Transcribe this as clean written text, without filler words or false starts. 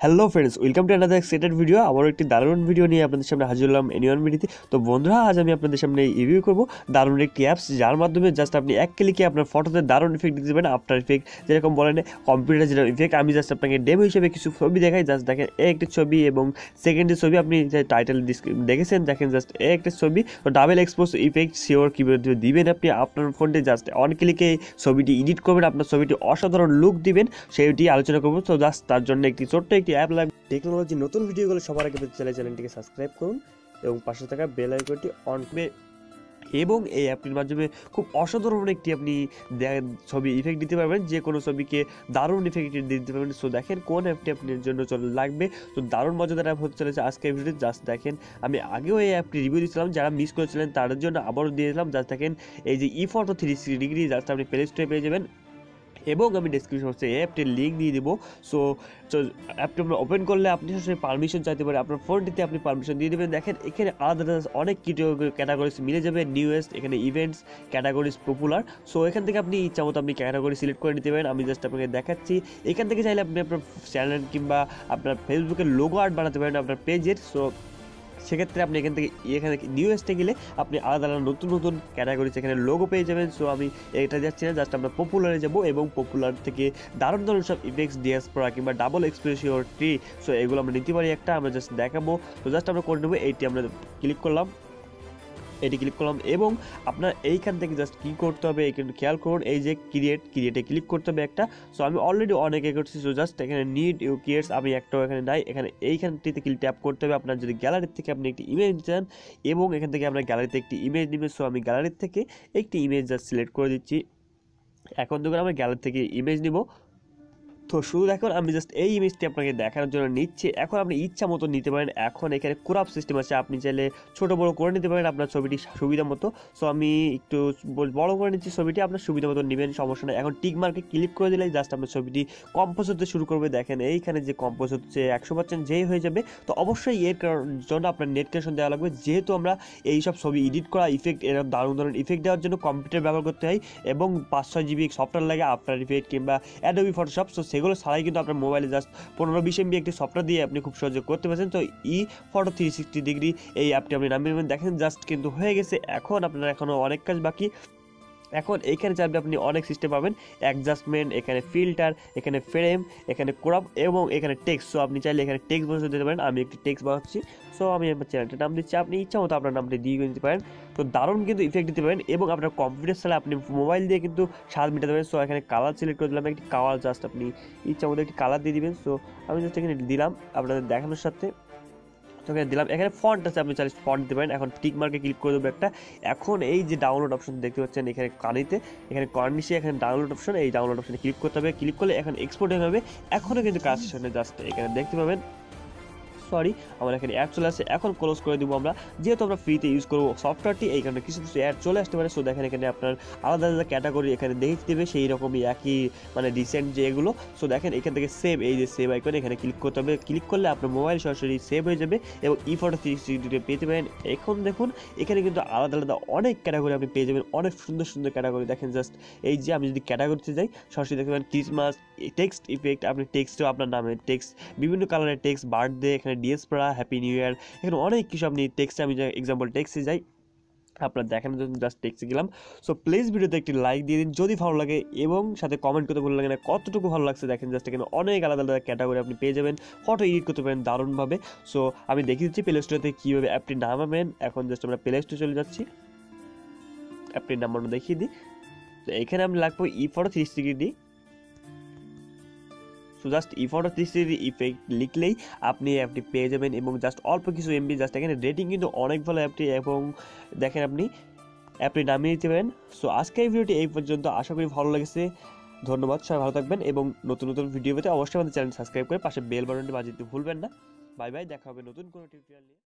Hello friends, welcome to another excited video. আবারও একটি দারুণ ভিডিও নিয়ে আপনাদের সামনে হাজির হলাম এনিওয়ান ভিডিওতে। তো বন্ধুরা, আজ আমি আপনাদের সামনে রিভিউ করব দারুণ একটি অ্যাপস, যার মাধ্যমে জাস্ট আপনি এক ক্লিকে আপনার ফটোতে দারুণ ইফেক্ট দিতে পারেন। আফটার ইফেক্ট যেরকম বলেন, কম্পিউটার যেরকম ইফেক্ট, আমি জাস্ট আপনাকে ডেমো হিসেবে কিছু ছবি দেখাই। জাস্ট দেখেন একটি ছবি এবং সেকেন্ডের ছবি, আপনি যে টাইটেল দেখেছেন দেখেন, জাস্ট একটি ছবি। তো ডাবল এক্সপোজ ইফেক্ট শিওর কীভাবে দিবেন আপনি আপনার ফোনটি, জাস্ট অন ক্লিকে ছবিটি এডিট করবেন, আপনার ছবিটি অসাধারণ লুক দিবেন, সেইটি আলোচনা করবো। তো জাস্ট তার জন্য একটি ছোট্ট একটি অ্যাপ লাগবে। টেকনোলজি নতুন ভিডিওগুলো সবার আগে পেতে চাইলে চ্যানেলটিকে সাবস্ক্রাইব করুন এবং পাশে থাকা বেল আইকনটি অন করবে। এবং এই অ্যাপটির মাধ্যমে খুব অসাধারণ একটি আপনি ছবি ইফেক্ট দিতে পারবেন, যে কোনো ছবিকে দারুণ ইফেক্ট দিতে পারবেন। সো দেখেন কোন অ্যাপটি আপনার জন্য লাগবে। তো দারুণ মজাদার অ্যাপ হতে চলেছে আজকে ভিডিওতে। জাস্ট দেখেন, আমি আগেও এই অ্যাপটি রিভিউ দিয়েছিলাম, যারা মিস করেছিলেন তাদের জন্য আবারও দিয়েছিলাম। জাস্ট দেখেন, এই যে ইফটো 360 ডিগ্রি, জাস্ট আপনি প্লে স্টোরে পেয়ে যাবেন এবং আমি ডিসক্রিপশন বক্সে অ্যাপটির লিঙ্ক দিয়ে দেবো। সো অ্যাপটি আমরা ওপেন করলে আপনি সরাসরি পারমিশন চাইতে পারেন, আপনার ফোনটিতে আপনি পারমিশন দিয়ে দেবেন। দেখেন এখানে আলাদা অনেক ক্যাটাগরিজ মিলে যাবে। নিউয়েস্ট, এখানে ইভেন্টস, ক্যাটাগরিজ, পপুলার। সো এখান থেকে আপনি ইচ্ছা মতো আপনি ক্যাটাগরি সিলেক্ট করে নিতে পারেন। আমি জাস্ট আপনাকে দেখাচ্ছি। এখান থেকে চাইলে আপনি আপনার চ্যানেল কিংবা আপনার ফেসবুকের লোগো আর্ট বানাতে পারেন আপনার পেজের। সো সেক্ষেত্রে আপনি এখানে নিউয়েস্টে গেলে আপনি আলাদা আলাদা নতুন নতুন ক্যাটাগরিজ এখানে লোগো পেয়ে যাবেন। সো আমি এটা যাচ্ছি না, জাস্ট আমরা পপুলারে যাব এবং পপুলার থেকে দারুণ দারুণ সব ইফেক্টস, ডিএসপোরা কিংবা ডাবল এক্সপ্রেশন ট্রি, সো এগুলো আমরা নিতে পারি একটা, আমরা জাস্ট দেখাবো। তো জাস্ট আমরা করে নেবো, এইটি আমরা ক্লিক করলাম, এটি ক্লিক করলাম এবং আপনার এইখান থেকে জাস্ট কী করতে হবে এখানে খেয়াল করুন, এই যে ক্রিয়েটে ক্লিক করতে হবে একটা। সো আমি অলরেডি অনেকে করছি। সো জাস্ট এখানে নিড ইউ ক্রিয়েটস, আমি একটাও এখানে নাই, এখানে এইখানটিতে ক্লিক ট্যাপ করতে হবে। আপনার যদি গ্যালারির থেকে আপনি একটি ইমেজ চান এবং এখান থেকে আপনার গ্যালারিতে একটি ইমেজ নেবেন। সো আমি গ্যালারির থেকে একটি ইমেজ জাস্ট সিলেক্ট করে দিচ্ছি। এখন দেখুন আমার গ্যালারি থেকে ইমেজ নিব। তো শুধু দেখুন, আমি জাস্ট এই ইমেজটি আপনাকে দেখানোর জন্য নিচ্ছি। এখন আপনি ইচ্ছা মতো নিতে পারেন। এখন এখানে ক্রপ সিস্টেম আছে, আপনি চাইলে ছোটো বড়ো করে নিতে পারেন আপনার ছবিটি সুবিধা মতো। সো আমি একটু বড় করে নিচ্ছি ছবিটি, আপনার সুবিধা মতো নেবেন, সমস্যা নেই। এখন টিক মার্কে ক্লিক করে দিলেই জাস্ট আপনার ছবিটি কম্পোজ হতে শুরু করবে। দেখেন এইখানে যে কম্পোজ হচ্ছে 100% যেই হয়ে যাবে। তো অবশ্যই এর জন্য আপনার নেট কানেকশন দেওয়া লাগবে, যেহেতু আমরা এই সব ছবি এডিট করা ইফেক্ট, এরকম দারুণ দারুণ ইফেক্ট দেওয়ার জন্য কম্পিউটার ব্যবহার করতে হয় এবং 5-6 জিবি সফটওয়্যার লাগে, আফটার ইফেক্ট কিংবা অ্যাডোবি ফটোশপ। সো সেগুলো ছাড়াই কিন্তু আপনার মোবাইলে জাস্ট 15-20 MB একটি সফটওয়্যার দিয়ে আপনি খুব সহজে করতে পারছেন। তো ইফটো 360 ডিগ্রি এই অ্যাপটি আপনি নামিয়ে নেবেন। দেখেন জাস্ট কিন্তু হয়ে গেছে। এখন আপনার এখনও অনেক কাজ বাকি। এখন এইখানে চাইলে আপনি অনেক সিস্টেম পাবেন, অ্যাডজাস্টমেন্ট, এখানে ফিল্টার, এখানে ফ্রেম, এখানে ক্রপ এবং এখানে টেক্সট। সো আপনি চাইলে এখানে টেক্সট বসে দিতে পারেন। আমি একটি টেক্সট বানাচ্ছি। সো আমি আমার চ্যানেলটির নাম দিচ্ছি, আপনি ইচ্ছা মতো আপনার নামটি দিয়ে দিতে পারেন। তো দারুণ কিন্তু ইফেক্ট দিতে পারেন এবং আপনার কম্পিউটার ছাড়া আপনি মোবাইল দিয়ে কিন্তু স্বাদ মেটাতে পারেন। সো এখানে কালার সিলেক্ট করে দিলাম, একটি কালার জাস্ট আপনি ইচ্ছা মতো একটি কালার দিয়ে দিবেন। সো আমি জাস্ট এখানে দিলাম আপনাদের দেখানোর সাথে। তো এখানে দিলাম, এখানে ফন্ট আছে, আপনি চাইলে ফন্ট দিতে পারেন। এখন টিক মার্কে ক্লিক করে দেবো একটা। এখন এই যে ডাউনলোড অপশন দেখতে পাচ্ছেন এখানে কানিতে, এখানে কর্নিশে এখানে ডাউনলোড অপশন, এই ডাউনলোড অপশনে ক্লিক করতে হবে। ক্লিক করলে এখন এক্সপোর্ট হয়ে যাবে। এখনও কিন্তু কাজ শেষ হয়নি, জাস্ট এখানে দেখতে পাবেন। সরি, আমার এখানে অ্যাড চলে আসছে, এখন ক্লোজ করে দিব আমরা, যেহেতু আমরা ফ্রিতে ইউজ করবো সফটওয়্যারটি। এই কারণে কিছু কিছু অ্যাড চলে আসতে পারে। সো দেখেন এখানে আপনার আলাদা আলাদা ক্যাটাগরি এখানে দেখে দেবে, সেই রকমই একই মানে রিসেন্ট যে এগুলো। সো দেখেন এখান থেকে সেভ, এই যে সেভ আইকন, এখানে ক্লিক করতে হবে। ক্লিক করলে আপনার মোবাইল সরাসরি সেভ হয়ে যাবে এবং ইফটো 360 পেতে পারেন। এখন দেখুন এখানে কিন্তু আলাদা আলাদা অনেক ক্যাটাগরি আপনি পেয়ে যাবেন, অনেক সুন্দর সুন্দর ক্যাটাগরি। দেখেন জাস্ট এই যে আমি যদি ক্যাটাগরিতে যাই, সরাসরি দেখতে পাবেন ক্রিসমাস টেক্সট ইফেক্ট, আপনি টেক্সটও আপনার নামে টেক্সট, বিভিন্ন কালারের টেক্সট, বার্থডে, এখানে ডিএসপোরা, হ্যাপি নিউ ইয়ার, এখানে অনেক কিছু আপনি টেক্সটে, আমি এক্সাম্পল টেক্সটে যাই আপনার দেখানোর জন্য জাস্ট টেক্সটে গেলাম। সো প্লিজ ভিডিওতে একটি লাইক দিয়ে দিন যদি ভালো লাগে এবং সাথে কমেন্ট করতে ভুলে লাগে না কতটুকু ভালো লাগছে। দেখেন জাস্ট এখানে অনেক আলাদা আলাদা ক্যাটাগরি আপনি পেয়ে যাবেন, ফটো এডিট করতে পারেন দারুণভাবে। সো আমি দেখিয়ে দিচ্ছি প্লে স্টোরে থেকে কীভাবে অ্যাপটি নামাবেন। এখন জাস্ট আমরা প্লে স্টোরে চলে যাচ্ছি, অ্যাপটির নাম আমরা দেখিয়ে দিই। তো এখানে আমি লাগবো ইফটো 360 ডিগ্রি। সো জাস্ট ইফটো 360 ইফেক্ট লিখলেই আপনি অ্যাপটি পেয়ে যাবেন এবং জাস্ট অল্প কিছু এমবি। জাস্ট এখানে রেটিং কিন্তু অনেক ভালো অ্যাপটি এবং দেখেন আপনি অ্যাপটি নামিয়ে নিতে পারেন। সো আজকের এই ভিডিওটি এই পর্যন্ত, আশা করি ভালো লেগেছে। ধন্যবাদ, সবাই ভালো থাকবেন এবং নতুন নতুন ভিডিও পেতে অবশ্যই আমাদের চ্যানেল সাবস্ক্রাইব করে পাশে বেল বাটনটি বাজিয়ে দিতে ভুলবেন না। বাই বাই, দেখা হবে নতুন কোনো টিউটোরিয়াল নিয়ে।